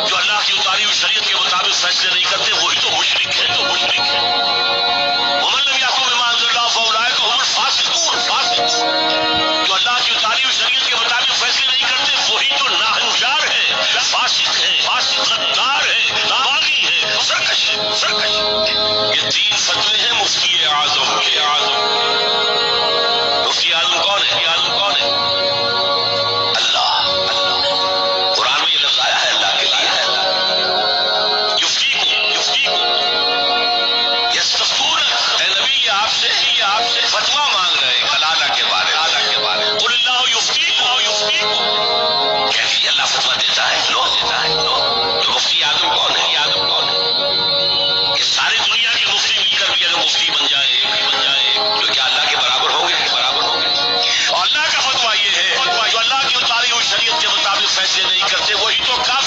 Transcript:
جو اللہ کی اتاری ہوئی شریعت کے مطابق فیصلے نہیں کرتے وہی تو مشرک ہے، ومن لم یحکم بما انزل اللہ فاولئک هم الفاسقون، جو اللہ کی اتاری ہوئی شریعت کے مطابق فیصلے نہیں کرتے وہی تو ناہنجار ہے، فاسق ہے، غدار ہے، باغی ہے، سرکش ہے۔ یہ 3 فتوے ہیں مفتی اعظم کے۔ مفتی اعظم کون ہے؟ فتوا مانگ رہے ہیں کلالہ کے بارے میں۔ قل اللہ یفتیکم، کہتے اللہ فتوا دیتا ہے۔ تو مفتی اعظم کون ہے؟ یہ ساری دنیا کے مفتی مل کر بھی اگر مفتی بن جائے تو کیا اللہ کے برابر ہوں گے؟ اور اللہ کا فتوا یہ ہے جو اللہ کی اتاری ہوئی شریعت کے مطابق فیصلے نہیں کرتے وہی تو کافر